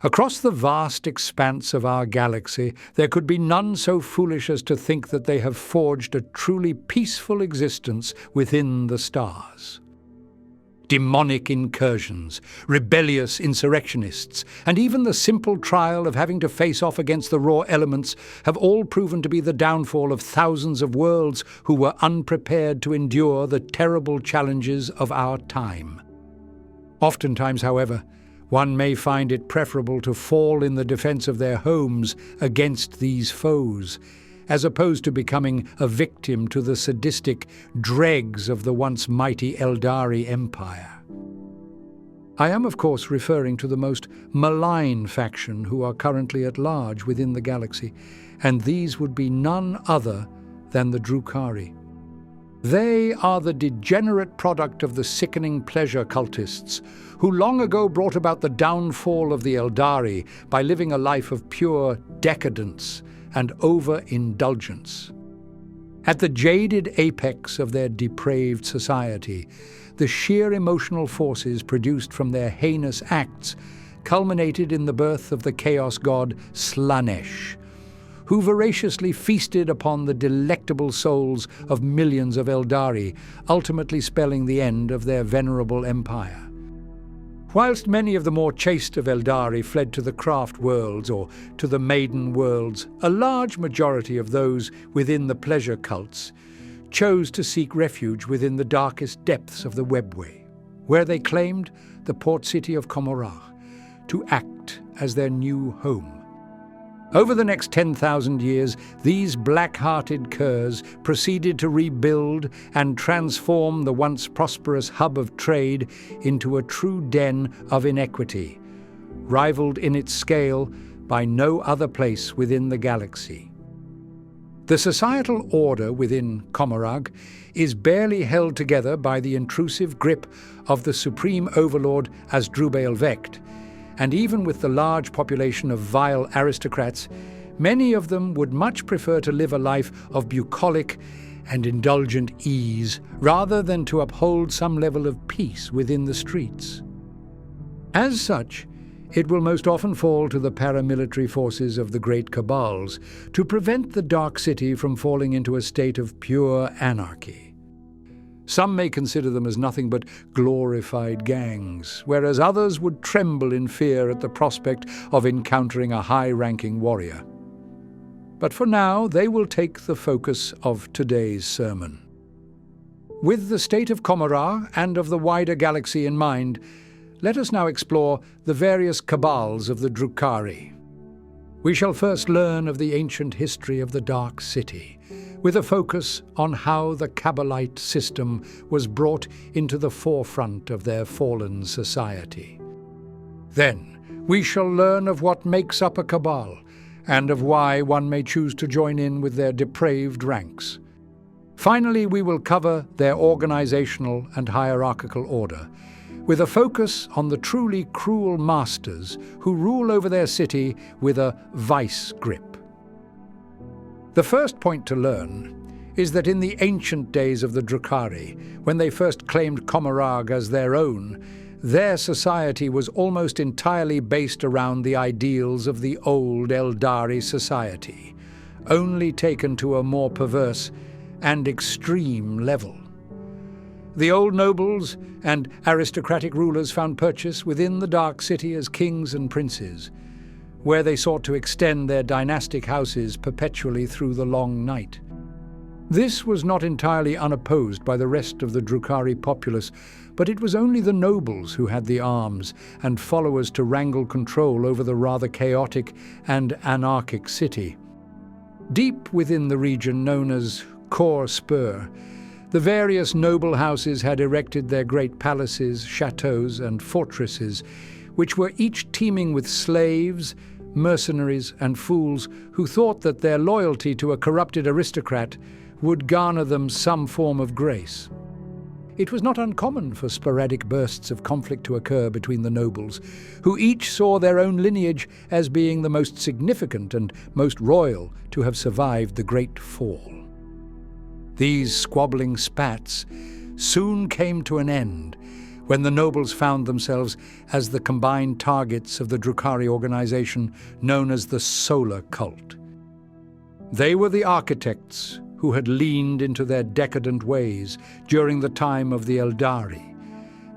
Across the vast expanse of our galaxy, there could be none so foolish as to think that they have forged a truly peaceful existence within the stars. Demonic incursions, rebellious insurrectionists, and even the simple trial of having to face off against the raw elements have all proven to be the downfall of thousands of worlds who were unprepared to endure the terrible challenges of our time. Oftentimes, however, one may find it preferable to fall in the defense of their homes against these foes, as opposed to becoming a victim to the sadistic dregs of the once mighty Eldari Empire. I am, of course, referring to the most malign faction who are currently at large within the galaxy, and these would be none other than the Drukhari. They are the degenerate product of the sickening pleasure cultists, who long ago brought about the downfall of the Eldari by living a life of pure decadence and overindulgence. At the jaded apex of their depraved society, the sheer emotional forces produced from their heinous acts culminated in the birth of the chaos god Slanesh, who voraciously feasted upon the delectable souls of millions of Eldari, ultimately spelling the end of their venerable empire. Whilst many of the more chaste of Eldari fled to the craft worlds or to the maiden worlds, a large majority of those within the pleasure cults chose to seek refuge within the darkest depths of the webway, where they claimed the port city of Komorrah to act as their new home. Over the next 10,000 years, these black-hearted curs proceeded to rebuild and transform the once prosperous hub of trade into a true den of inequity, rivaled in its scale by no other place within the galaxy. The societal order within Komorrah is barely held together by the intrusive grip of the supreme overlord Asdrubal Vecht, and even with the large population of vile aristocrats, many of them would much prefer to live a life of bucolic and indulgent ease rather than to uphold some level of peace within the streets. As such, it will most often fall to the paramilitary forces of the great Kabals to prevent the Dark City from falling into a state of pure anarchy. Some may consider them as nothing but glorified gangs, whereas others would tremble in fear at the prospect of encountering a high-ranking warrior. But for now, they will take the focus of today's sermon. With the state of Komorrah and of the wider galaxy in mind, let us now explore the various Kabals of the Drukhari. We shall first learn of the ancient history of the Dark City, with a focus on how the Kabalite system was brought into the forefront of their fallen society. Then, we shall learn of what makes up a Kabal, and of why one may choose to join in with their depraved ranks. Finally, we will cover their organizational and hierarchical order, with a focus on the truly cruel masters who rule over their city with a vice grip. The first point to learn is that in the ancient days of the Drukhari, when they first claimed Komorrah as their own, their society was almost entirely based around the ideals of the old Eldari society, only taken to a more perverse and extreme level. The old nobles and aristocratic rulers found purchase within the Dark City as kings and princes, where they sought to extend their dynastic houses perpetually through the long night. This was not entirely unopposed by the rest of the Drukhari populace, but it was only the nobles who had the arms and followers to wrangle control over the rather chaotic and anarchic city. Deep within the region known as Khor Spur, the various noble houses had erected their great palaces, chateaux, and fortresses, which were each teeming with slaves, mercenaries, and fools who thought that their loyalty to a corrupted aristocrat would garner them some form of grace. It was not uncommon for sporadic bursts of conflict to occur between the nobles, who each saw their own lineage as being the most significant and most royal to have survived the Great Fall. These squabbling spats soon came to an end when the nobles found themselves as the combined targets of the Drukhari organization known as the Solar Cult. They were the architects who had leaned into their decadent ways during the time of the Eldari,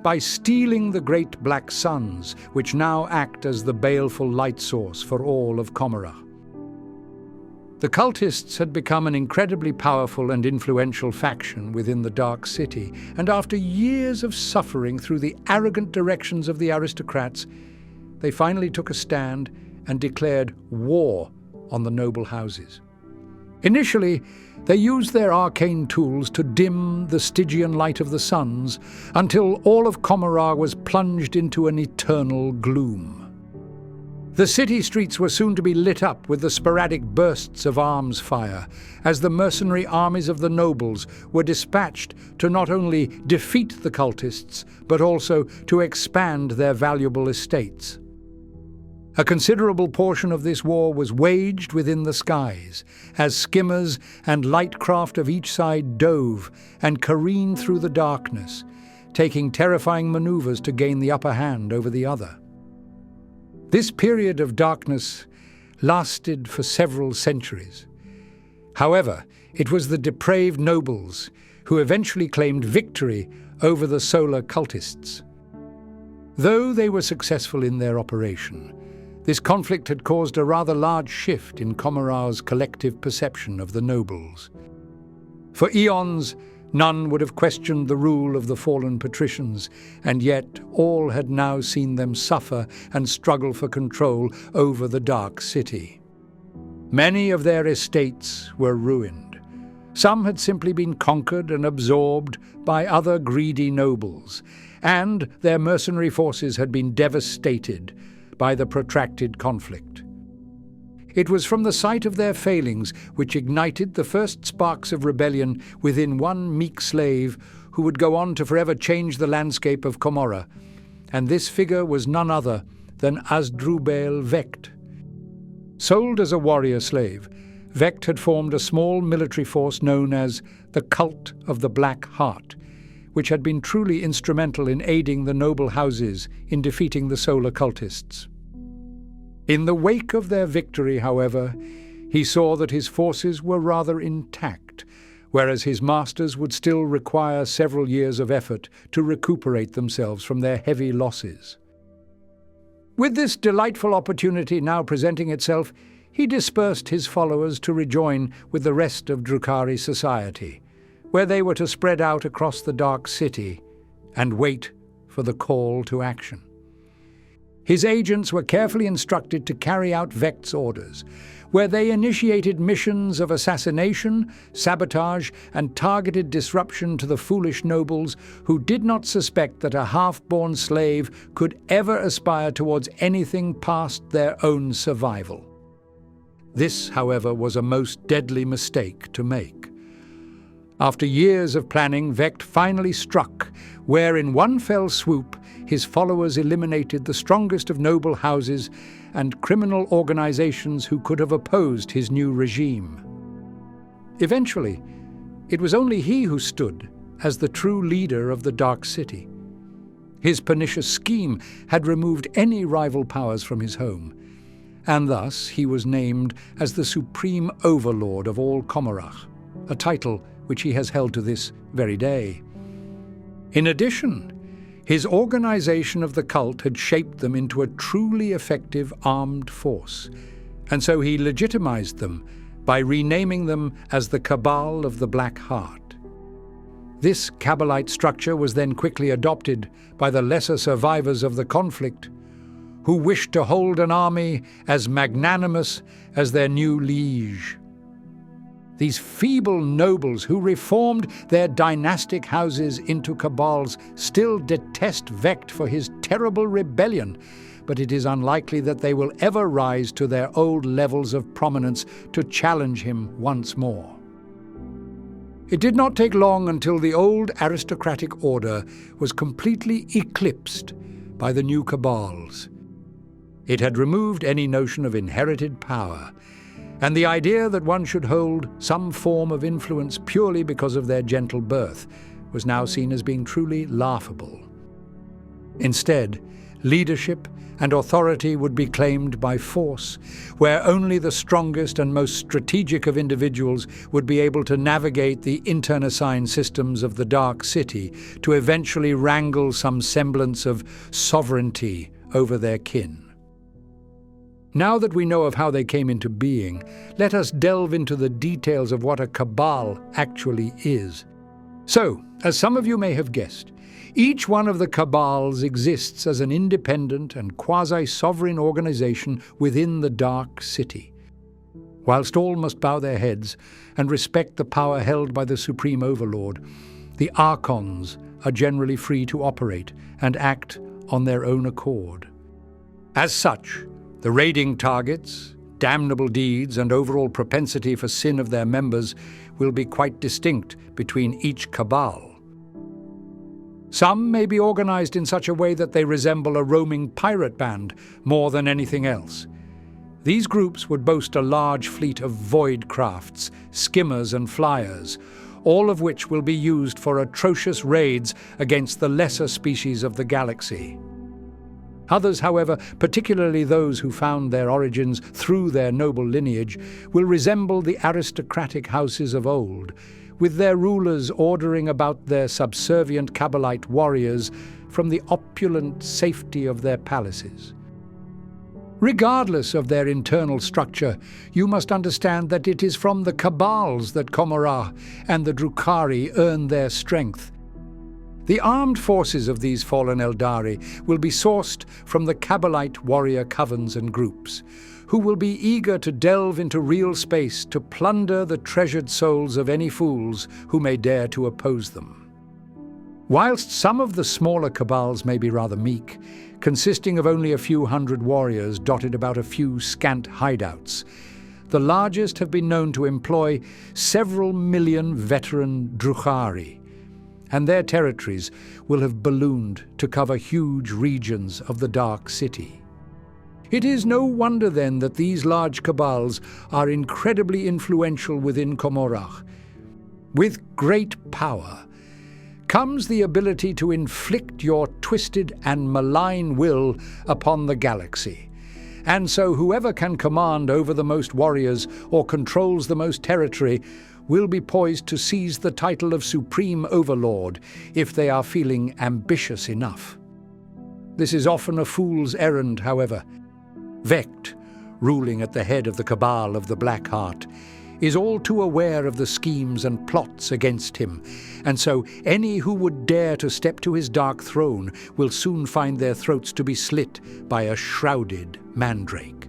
by stealing the great black suns, which now act as the baleful light source for all of Commorragh. The cultists had become an incredibly powerful and influential faction within the Dark City, and after years of suffering through the arrogant directions of the aristocrats, they finally took a stand and declared war on the noble houses. Initially, they used their arcane tools to dim the Stygian light of the suns until all of Commorragh was plunged into an eternal gloom. The city streets were soon to be lit up with the sporadic bursts of arms fire, as the mercenary armies of the nobles were dispatched to not only defeat the cultists, but also to expand their valuable estates. A considerable portion of this war was waged within the skies, as skimmers and light craft of each side dove and careened through the darkness, taking terrifying maneuvers to gain the upper hand over the other. This period of darkness lasted for several centuries. However, it was the depraved nobles who eventually claimed victory over the solar cultists. Though they were successful in their operation, this conflict had caused a rather large shift in Commorragh's collective perception of the nobles. For eons, none would have questioned the rule of the fallen patricians, and yet all had now seen them suffer and struggle for control over the Dark City. Many of their estates were ruined. Some had simply been conquered and absorbed by other greedy nobles, and their mercenary forces had been devastated by the protracted conflict. It was from the sight of their failings which ignited the first sparks of rebellion within one meek slave who would go on to forever change the landscape of Commorragh, and this figure was none other than Asdrubal Vecht. Sold as a warrior slave, Vecht had formed a small military force known as the Cult of the Black Heart, which had been truly instrumental in aiding the noble houses in defeating the solar cultists. In the wake of their victory, however, he saw that his forces were rather intact, whereas his masters would still require several years of effort to recuperate themselves from their heavy losses. With this delightful opportunity now presenting itself, he dispersed his followers to rejoin with the rest of Drukhari society, where they were to spread out across the Dark City and wait for the call to action. His agents were carefully instructed to carry out Vecht's orders, where they initiated missions of assassination, sabotage, and targeted disruption to the foolish nobles who did not suspect that a half-born slave could ever aspire towards anything past their own survival. This, however, was a most deadly mistake to make. After years of planning, Vecht finally struck, where in one fell swoop his followers eliminated the strongest of noble houses and criminal organizations who could have opposed his new regime. Eventually, it was only he who stood as the true leader of the Dark City. His pernicious scheme had removed any rival powers from his home, and thus he was named as the supreme overlord of all Commorragh, a title which he has held to this very day. In addition, his organization of the cult had shaped them into a truly effective armed force, and so he legitimized them by renaming them as the Cabal of the Black Heart. This Kabalite structure was then quickly adopted by the lesser survivors of the conflict, who wished to hold an army as magnanimous as their new liege. These feeble nobles who reformed their dynastic houses into cabals still detest Vecht for his terrible rebellion, but it is unlikely that they will ever rise to their old levels of prominence to challenge him once more. It did not take long until the old aristocratic order was completely eclipsed by the new cabals. It had removed any notion of inherited power, and the idea that one should hold some form of influence purely because of their gentle birth was now seen as being truly laughable. Instead, leadership and authority would be claimed by force, where only the strongest and most strategic of individuals would be able to navigate the internecine systems of the Dark City to eventually wrangle some semblance of sovereignty over their kin. Now that we know of how they came into being, let us delve into the details of what a Cabal actually is. So, as some of you may have guessed, each one of the Kabals exists as an independent and quasi-sovereign organization within the Dark City. Whilst all must bow their heads and respect the power held by the Supreme Overlord, the Archons are generally free to operate and act on their own accord. As such, the raiding targets, damnable deeds, and overall propensity for sin of their members will be quite distinct between each Cabal. Some may be organized in such a way that they resemble a roaming pirate band more than anything else. These groups would boast a large fleet of void crafts, skimmers and flyers, all of which will be used for atrocious raids against the lesser species of the galaxy. Others, however, particularly those who found their origins through their noble lineage, will resemble the aristocratic houses of old, with their rulers ordering about their subservient Kabalite warriors from the opulent safety of their palaces. Regardless of their internal structure, you must understand that it is from the Kabals that Commorragh and the Drukhari earn their strength. The armed forces of these fallen Eldari will be sourced from the Kabalite warrior covens and groups, who will be eager to delve into real space to plunder the treasured souls of any fools who may dare to oppose them. Whilst some of the smaller Cabals may be rather meek, consisting of only a few hundred warriors dotted about a few scant hideouts, the largest have been known to employ several million veteran Drukhari, and their territories will have ballooned to cover huge regions of the Dark City. It is no wonder then that these large Cabals are incredibly influential within Commorragh. With great power comes the ability to inflict your twisted and malign will upon the galaxy. And so whoever can command over the most warriors or controls the most territory will be poised to seize the title of Supreme Overlord if they are feeling ambitious enough. This is often a fool's errand, however. Vect, ruling at the head of the Cabal of the Black Heart, is all too aware of the schemes and plots against him, and so any who would dare to step to his dark throne will soon find their throats to be slit by a shrouded mandrake.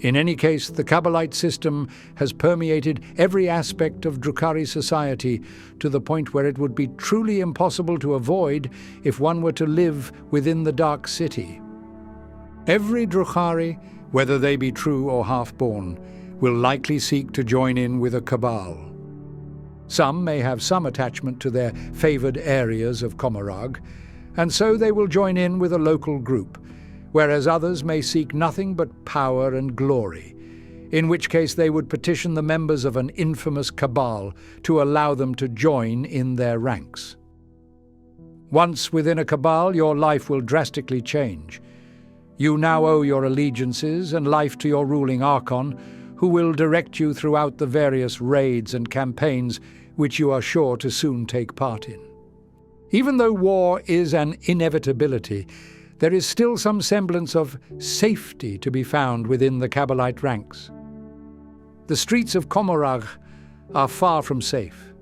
In any case, the Kabalite system has permeated every aspect of Drukhari society to the point where it would be truly impossible to avoid if one were to live within the Dark City. Every Drukhari, whether they be true or half-born, will likely seek to join in with a Cabal. Some may have some attachment to their favoured areas of Commorragh, and so they will join in with a local group, whereas others may seek nothing but power and glory, in which case they would petition the members of an infamous Cabal to allow them to join in their ranks. Once within a Cabal, your life will drastically change. You now owe your allegiances and life to your ruling Archon, who will direct you throughout the various raids and campaigns which you are sure to soon take part in. Even though war is an inevitability, there is still some semblance of safety to be found within the Kabalite ranks. The streets of Commorragh are far from safe,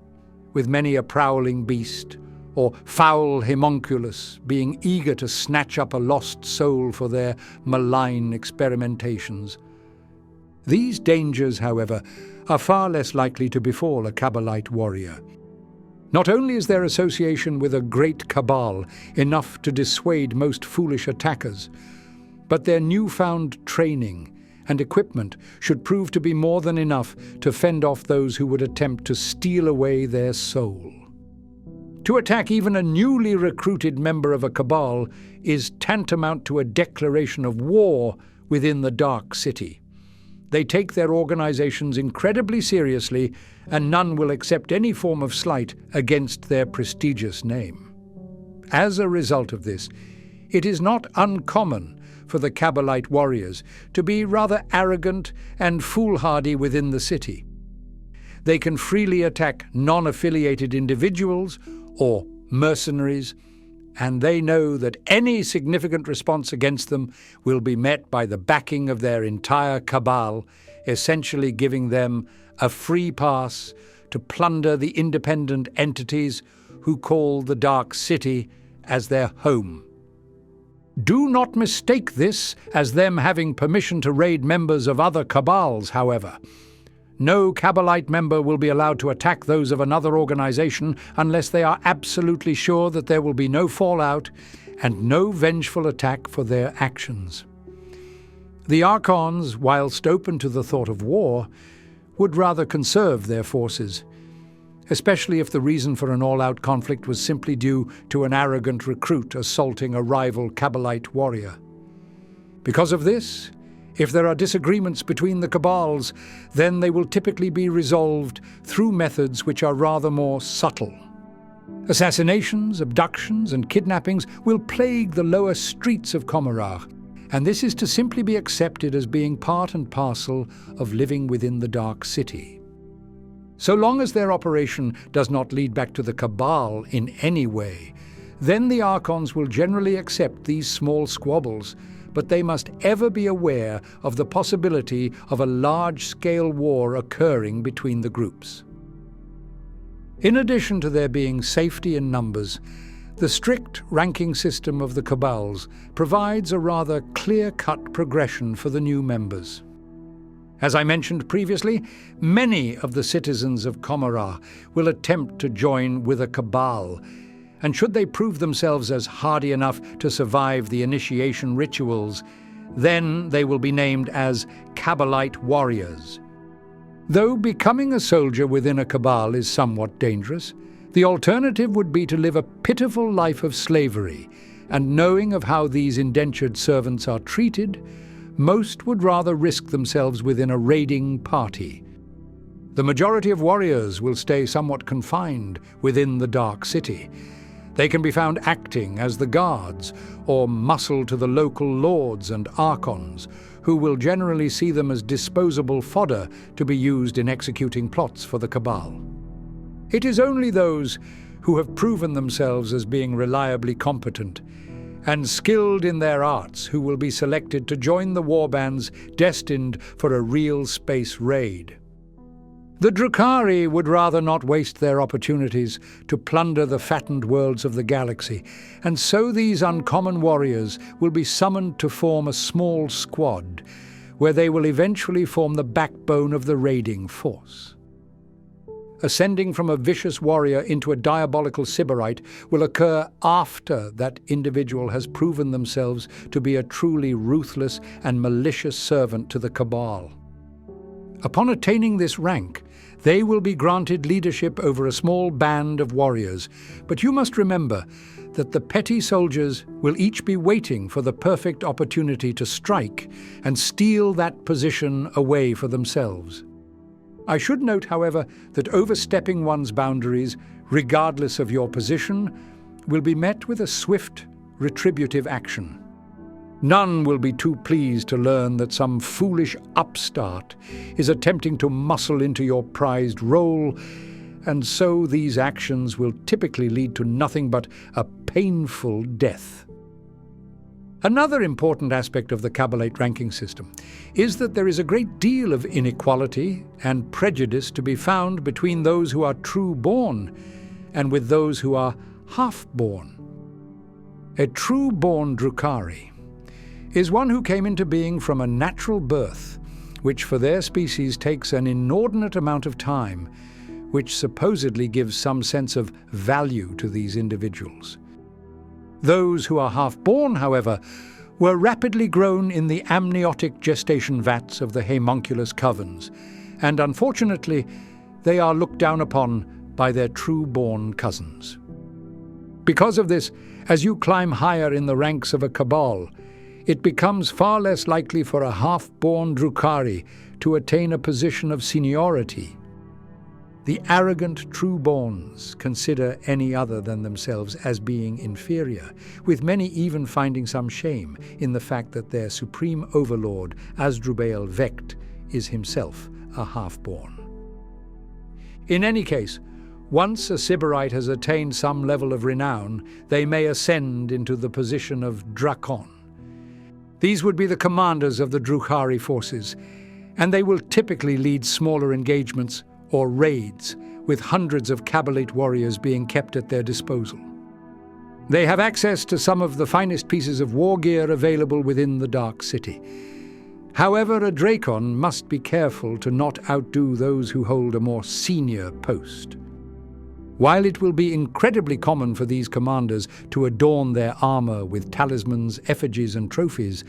with many a prowling beast or foul homunculus being eager to snatch up a lost soul for their malign experimentations. These dangers, however, are far less likely to befall a Kabalite warrior. Not only is their association with a great Cabal enough to dissuade most foolish attackers, but their newfound training and equipment should prove to be more than enough to fend off those who would attempt to steal away their soul. To attack even a newly recruited member of a Cabal is tantamount to a declaration of war within the Dark City. They take their organizations incredibly seriously, and none will accept any form of slight against their prestigious name. As a result of this, it is not uncommon for the Kabalite warriors to be rather arrogant and foolhardy within the city. They can freely attack non-affiliated individuals or mercenaries, and they know that any significant response against them will be met by the backing of their entire cabal, essentially giving them a free pass to plunder the independent entities who call the Dark City as their home. Do not mistake this as them having permission to raid members of other cabals, however. No Kabalite member will be allowed to attack those of another organization unless they are absolutely sure that there will be no fallout and no vengeful attack for their actions. The Archons, whilst open to the thought of war, would rather conserve their forces, especially if the reason for an all-out conflict was simply due to an arrogant recruit assaulting a rival Kabalite warrior. Because of this, if there are disagreements between the cabals, then they will typically be resolved through methods which are rather more subtle. Assassinations, abductions, and kidnappings will plague the lower streets of Commorragh, and this is to simply be accepted as being part and parcel of living within the Dark City. So long as their operation does not lead back to the Cabal in any way, then the Archons will generally accept these small squabbles, but they must ever be aware of the possibility of a large-scale war occurring between the groups. In addition to there being safety in numbers, the strict ranking system of the Kabals provides a rather clear-cut progression for the new members. As I mentioned previously, many of the citizens of Commorragh will attempt to join with a Cabal, and should they prove themselves as hardy enough to survive the initiation rituals, then they will be named as Kabalite warriors. Though becoming a soldier within a Cabal is somewhat dangerous, the alternative would be to live a pitiful life of slavery, and knowing of how these indentured servants are treated, most would rather risk themselves within a raiding party. The majority of warriors will stay somewhat confined within the Dark City. They can be found acting as the guards or muscle to the local lords and archons, who will generally see them as disposable fodder to be used in executing plots for the Cabal. It is only those who have proven themselves as being reliably competent and skilled in their arts who will be selected to join the warbands destined for a real space raid. The Drukhari would rather not waste their opportunities to plunder the fattened worlds of the galaxy, and so these uncommon warriors will be summoned to form a small squad, where they will eventually form the backbone of the raiding force. Ascending from a vicious warrior into a diabolical Sybarite will occur after that individual has proven themselves to be a truly ruthless and malicious servant to the Cabal. Upon attaining this rank, they will be granted leadership over a small band of warriors, but you must remember that the petty soldiers will each be waiting for the perfect opportunity to strike and steal that position away for themselves. I should note, however, that overstepping one's boundaries, regardless of your position, will be met with a swift, retributive action. None will be too pleased to learn that some foolish upstart is attempting to muscle into your prized role, and so these actions will typically lead to nothing but a painful death. Another important aspect of the Kabalite ranking system is that there is a great deal of inequality and prejudice to be found between those who are true-born and with those who are half-born. A true-born Drukhari is one who came into being from a natural birth, which for their species takes an inordinate amount of time, which supposedly gives some sense of value to these individuals. Those who are half-born, however, were rapidly grown in the amniotic gestation vats of the homunculus covens, and unfortunately, they are looked down upon by their true-born cousins. Because of this, as you climb higher in the ranks of a Cabal, it becomes far less likely for a half-born Drukhari to attain a position of seniority. The arrogant true-borns consider any other than themselves as being inferior, with many even finding some shame in the fact that their supreme overlord, Asdrubal Vecht, is himself a half-born. In any case, once a Sybarite has attained some level of renown, they may ascend into the position of Drakon. These would be the commanders of the Drukhari forces, and they will typically lead smaller engagements or raids, with hundreds of Kabalite warriors being kept at their disposal. They have access to some of the finest pieces of war gear available within the Dark City. However, a Drakon must be careful to not outdo those who hold a more senior post. While it will be incredibly common for these commanders to adorn their armor with talismans, effigies, and trophies,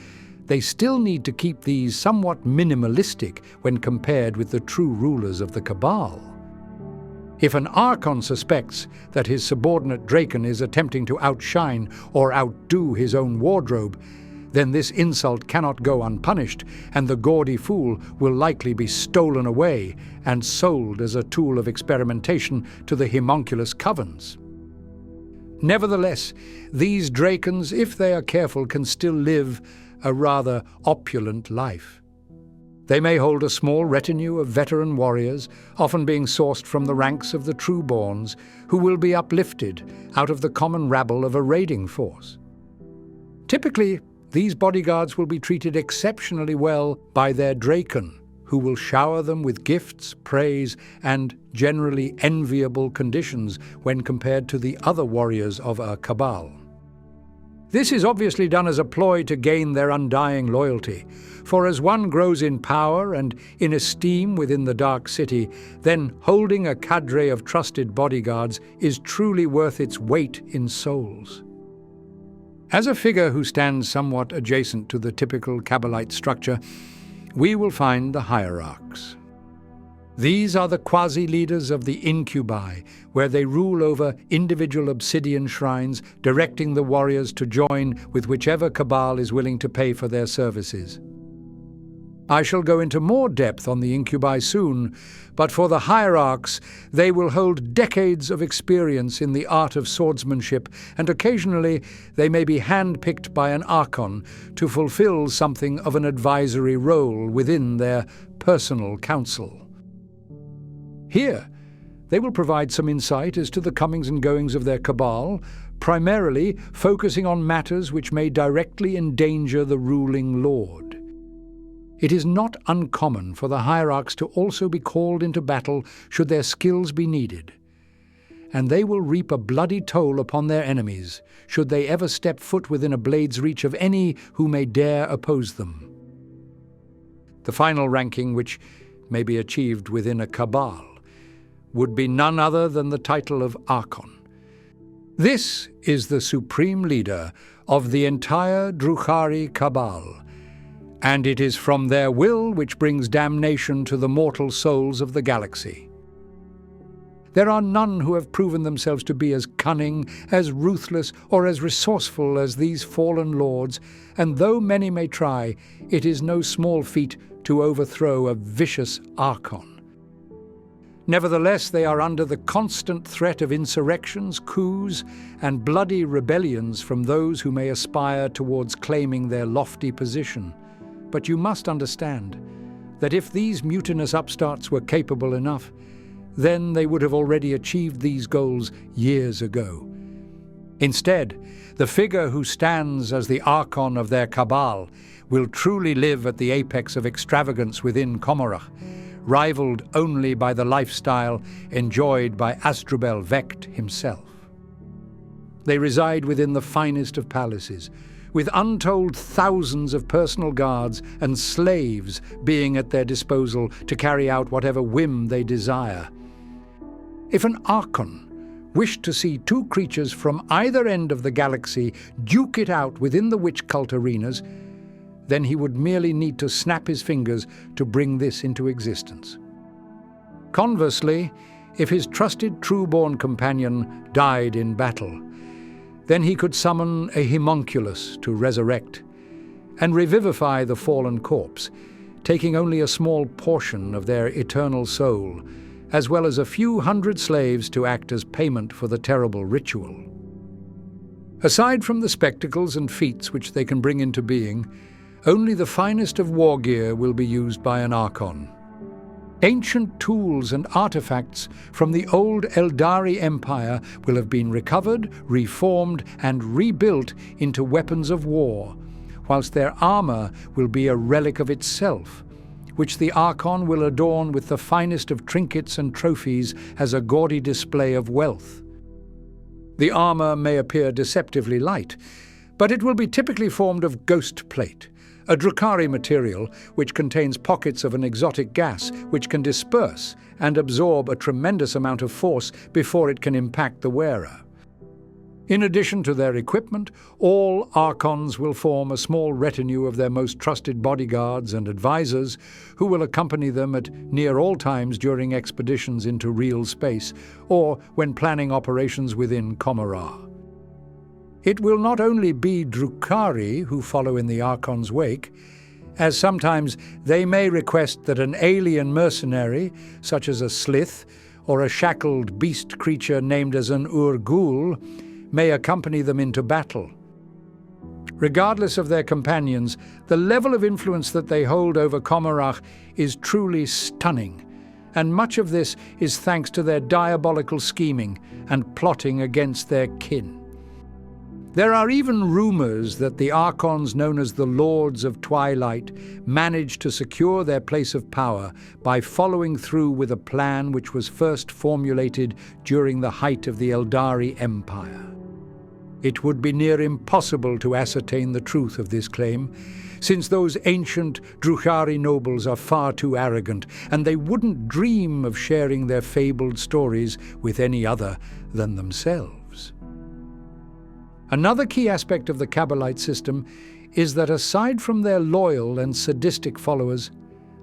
they still need to keep these somewhat minimalistic when compared with the true rulers of the Cabal. If an Archon suspects that his subordinate Drakon is attempting to outshine or outdo his own wardrobe, then this insult cannot go unpunished, and the gaudy fool will likely be stolen away and sold as a tool of experimentation to the homunculus covens. Nevertheless, these Drakons, if they are careful, can still live a rather opulent life. They may hold a small retinue of veteran warriors, often being sourced from the ranks of the true-borns, who will be uplifted out of the common rabble of a raiding force. Typically, these bodyguards will be treated exceptionally well by their Drakon, who will shower them with gifts, praise, and generally enviable conditions when compared to the other warriors of a Cabal. This is obviously done as a ploy to gain their undying loyalty, for as one grows in power and in esteem within the Dark City, then holding a cadre of trusted bodyguards is truly worth its weight in souls. As a figure who stands somewhat adjacent to the typical Kabalite structure, we will find the hierarchs. These are the quasi-leaders of the incubi, where they rule over individual obsidian shrines, directing the warriors to join with whichever Cabal is willing to pay for their services. I shall go into more depth on the incubi soon, but for the hierarchs, they will hold decades of experience in the art of swordsmanship, and occasionally they may be hand-picked by an Archon to fulfill something of an advisory role within their personal council. Here, they will provide some insight as to the comings and goings of their Cabal, primarily focusing on matters which may directly endanger the ruling lord. It is not uncommon for the hierarchs to also be called into battle should their skills be needed, and they will reap a bloody toll upon their enemies should they ever step foot within a blade's reach of any who may dare oppose them. The final ranking, which may be achieved within a Cabal, would be none other than the title of Archon. This is the supreme leader of the entire Drukhari Cabal, and it is from their will which brings damnation to the mortal souls of the galaxy. There are none who have proven themselves to be as cunning, as ruthless, or as resourceful as these fallen lords, and though many may try, it is no small feat to overthrow a vicious Archon. Nevertheless, they are under the constant threat of insurrections, coups, and bloody rebellions from those who may aspire towards claiming their lofty position. But you must understand that if these mutinous upstarts were capable enough, then they would have already achieved these goals years ago. Instead, the figure who stands as the Archon of their Cabal will truly live at the apex of extravagance within Comorach, rivaled only by the lifestyle enjoyed by Asdrubal Vecht himself. They reside within the finest of palaces, with untold thousands of personal guards and slaves being at their disposal to carry out whatever whim they desire. If an Archon wished to see two creatures from either end of the galaxy duke it out within the witch cult arenas, then he would merely need to snap his fingers to bring this into existence. Conversely, if his trusted true-born companion died in battle, then he could summon a homunculus to resurrect and revivify the fallen corpse, taking only a small portion of their eternal soul as well as a few hundred slaves to act as payment for the terrible ritual. Aside from the spectacles and feats which they can bring into being, only the finest of war gear will be used by an Archon. Ancient tools and artifacts from the old Eldari Empire will have been recovered, reformed, and rebuilt into weapons of war, whilst their armour will be a relic of itself, which the Archon will adorn with the finest of trinkets and trophies as a gaudy display of wealth. The armour may appear deceptively light, but it will be typically formed of ghost plate, a Drukhari material which contains pockets of an exotic gas which can disperse and absorb a tremendous amount of force before it can impact the wearer. In addition to their equipment, all Archons will form a small retinue of their most trusted bodyguards and advisors who will accompany them at near all times during expeditions into real space or when planning operations within Commorragh. It will not only be Drukhari who follow in the Archon's wake, as sometimes they may request that an alien mercenary, such as a slith or a shackled beast creature named as an Ur-Ghul, may accompany them into battle. Regardless of their companions, the level of influence that they hold over Commorragh is truly stunning, and much of this is thanks to their diabolical scheming and plotting against their kin. There are even rumours that the Archons known as the Lords of Twilight managed to secure their place of power by following through with a plan which was first formulated during the height of the Eldari Empire. It would be near impossible to ascertain the truth of this claim, since those ancient Drukhari nobles are far too arrogant, and they wouldn't dream of sharing their fabled stories with any other than themselves. Another key aspect of the Kabalite system is that aside from their loyal and sadistic followers,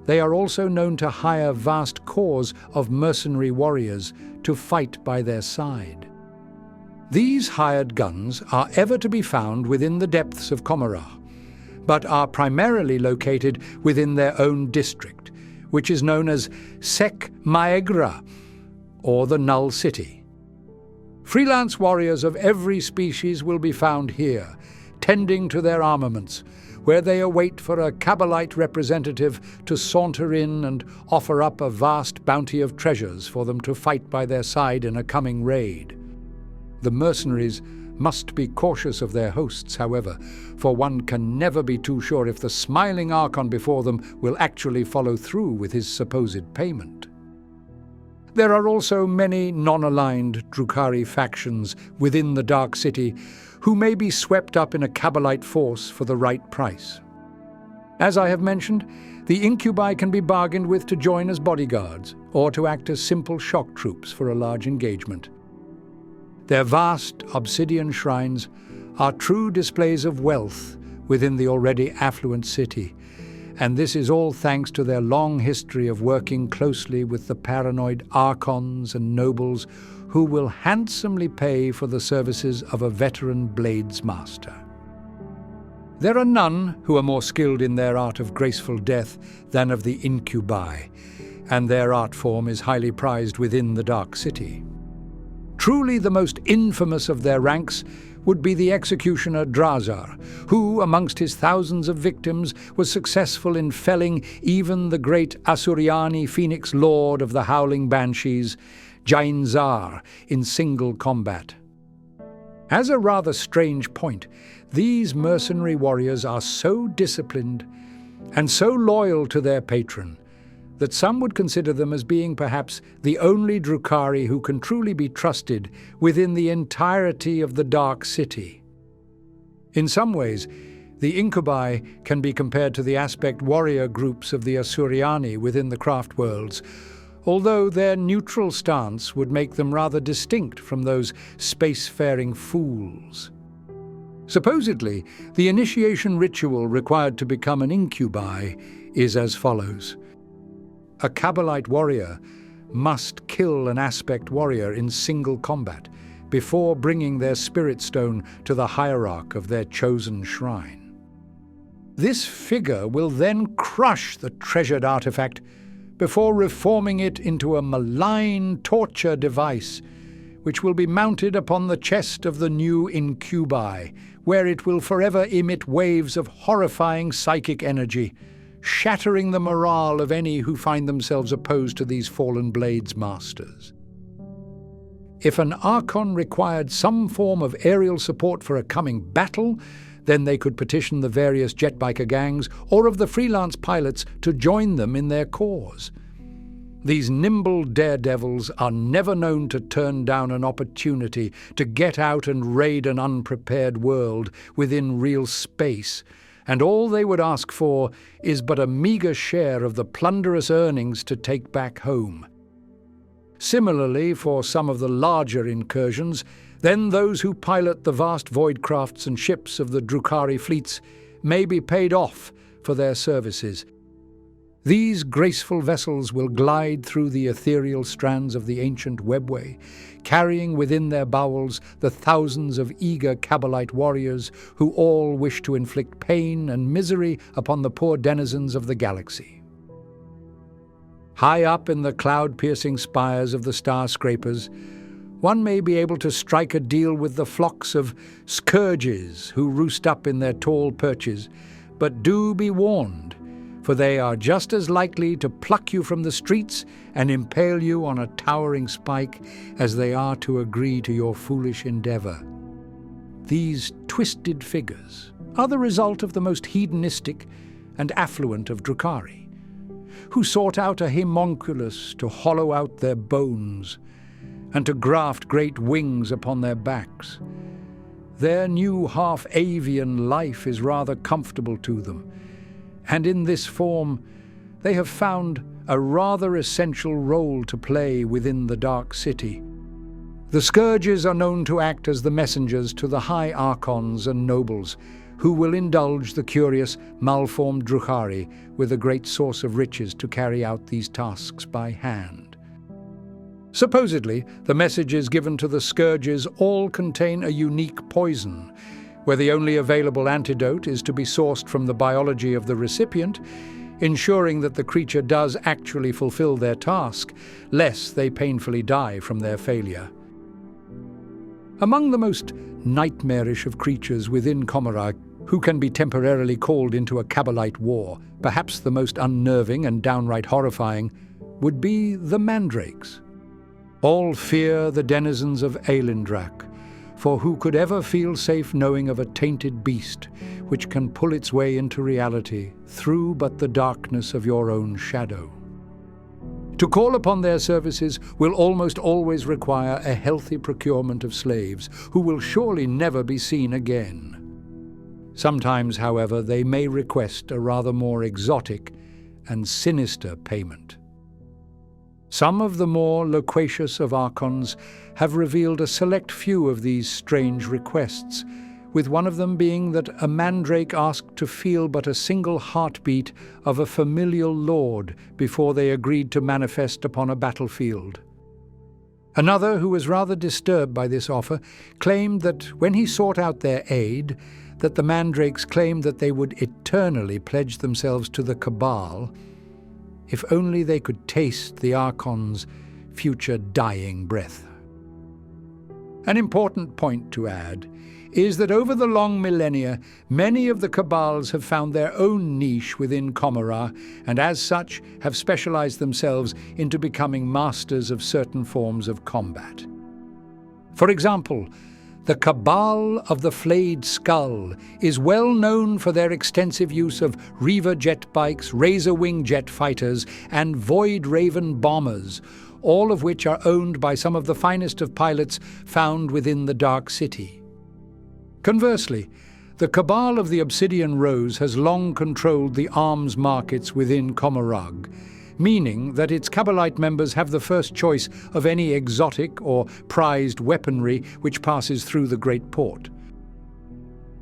they are also known to hire vast corps of mercenary warriors to fight by their side. These hired guns are ever to be found within the depths of Commorragh, but are primarily located within their own district, which is known as Sek Maegra, or the Null City. Freelance warriors of every species will be found here, tending to their armaments, where they await for a Kabalite representative to saunter in and offer up a vast bounty of treasures for them to fight by their side in a coming raid. The mercenaries must be cautious of their hosts, however, for one can never be too sure if the smiling Archon before them will actually follow through with his supposed payment. There are also many non-aligned Drukhari factions within the Dark City who may be swept up in a Kabalite force for the right price. As I have mentioned, the incubi can be bargained with to join as bodyguards or to act as simple shock troops for a large engagement. Their vast obsidian shrines are true displays of wealth within the already affluent city, and this is all thanks to their long history of working closely with the paranoid Archons and nobles who will handsomely pay for the services of a veteran blades master. There are none who are more skilled in their art of graceful death than of the incubi, and their art form is highly prized within the Dark City. Truly the most infamous of their ranks would be the executioner Drazar, who, amongst his thousands of victims, was successful in felling even the great Asuriani Phoenix Lord of the Howling Banshees, Jainzar, in single combat. As a rather strange point, these mercenary warriors are so disciplined and so loyal to their patron that some would consider them as being perhaps the only Drukhari who can truly be trusted within the entirety of the Dark City. In some ways, the incubi can be compared to the aspect warrior groups of the Asuriani within the craft worlds, although their neutral stance would make them rather distinct from those spacefaring fools. Supposedly, the initiation ritual required to become an incubi is as follows. A Kabalite warrior must kill an aspect warrior in single combat before bringing their spirit stone to the hierarch of their chosen shrine. This figure will then crush the treasured artifact before reforming it into a malign torture device, which will be mounted upon the chest of the new incubi, where it will forever emit waves of horrifying psychic energy, shattering the morale of any who find themselves opposed to these fallen blades' masters. If an Archon required some form of aerial support for a coming battle, then they could petition the various jetbiker gangs or of the freelance pilots to join them in their cause. These nimble daredevils are never known to turn down an opportunity to get out and raid an unprepared world within real space, and all they would ask for is but a meagre share of the plunderous earnings to take back home. Similarly, for some of the larger incursions, then those who pilot the vast voidcrafts and ships of the Drukhari fleets may be paid off for their services. These graceful vessels will glide through the ethereal strands of the ancient webway, carrying within their bowels the thousands of eager Kabalite warriors who all wish to inflict pain and misery upon the poor denizens of the galaxy. High up in the cloud-piercing spires of the star-scrapers, one may be able to strike a deal with the flocks of scourges who roost up in their tall perches, but do be warned, for they are just as likely to pluck you from the streets and impale you on a towering spike as they are to agree to your foolish endeavor. These twisted figures are the result of the most hedonistic and affluent of Drukhari, who sought out a homunculus to hollow out their bones and to graft great wings upon their backs. Their new half-avian life is rather comfortable to them, and in this form they have found a rather essential role to play within the Dark City. The Scourges are known to act as the messengers to the high Archons and nobles, who will indulge the curious, malformed Drukhari with a great source of riches to carry out these tasks by hand. Supposedly, the messages given to the Scourges all contain a unique poison, where the only available antidote is to be sourced from the biology of the recipient, ensuring that the creature does actually fulfill their task, lest they painfully die from their failure. Among the most nightmarish of creatures within Commorragh, who can be temporarily called into a Kabalite war, perhaps the most unnerving and downright horrifying, would be the mandrakes. All fear the denizens of Aelindrak, for who could ever feel safe knowing of a tainted beast which can pull its way into reality through but the darkness of your own shadow? To call upon their services will almost always require a healthy procurement of slaves, who will surely never be seen again. Sometimes, however, they may request a rather more exotic and sinister payment. Some of the more loquacious of Archons have revealed a select few of these strange requests, with one of them being that a mandrake asked to feel but a single heartbeat of a familial lord before they agreed to manifest upon a battlefield. Another, who was rather disturbed by this offer, claimed that when he sought out their aid, that the mandrakes claimed that they would eternally pledge themselves to the Cabal, if only they could taste the Archon's future dying breath. An important point to add is that over the long millennia, many of the Kabals have found their own niche within Commorragh, and as such have specialized themselves into becoming masters of certain forms of combat. For example, the Cabal of the Flayed Skull is well known for their extensive use of Reaver jet bikes, Razor Wing jet fighters, and Void Raven bombers, all of which are owned by some of the finest of pilots found within the Dark City. Conversely, the Cabal of the Obsidian Rose has long controlled the arms markets within Commorragh, meaning that its Kabalite members have the first choice of any exotic or prized weaponry which passes through the Great Port.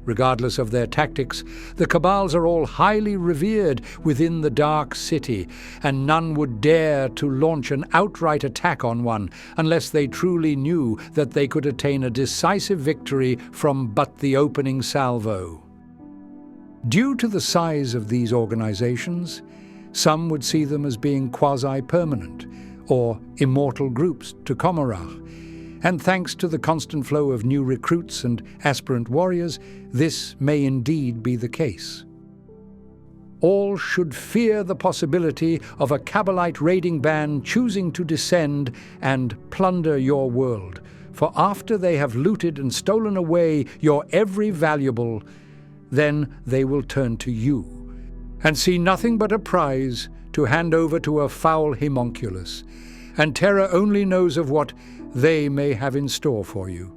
Regardless of their tactics, the Kabals are all highly revered within the Dark City, and none would dare to launch an outright attack on one unless they truly knew that they could attain a decisive victory from but the opening salvo. Due to the size of these organizations, Some would see them as being quasi-permanent, or immortal groups to Commorragh, and thanks to the constant flow of new recruits and aspirant warriors, this may indeed be the case. All should fear the possibility of a Kabalite raiding band choosing to descend and plunder your world, for after they have looted and stolen away your every valuable, then they will turn to you, and see nothing but a prize to hand over to a foul homunculus, and terror only knows of what they may have in store for you.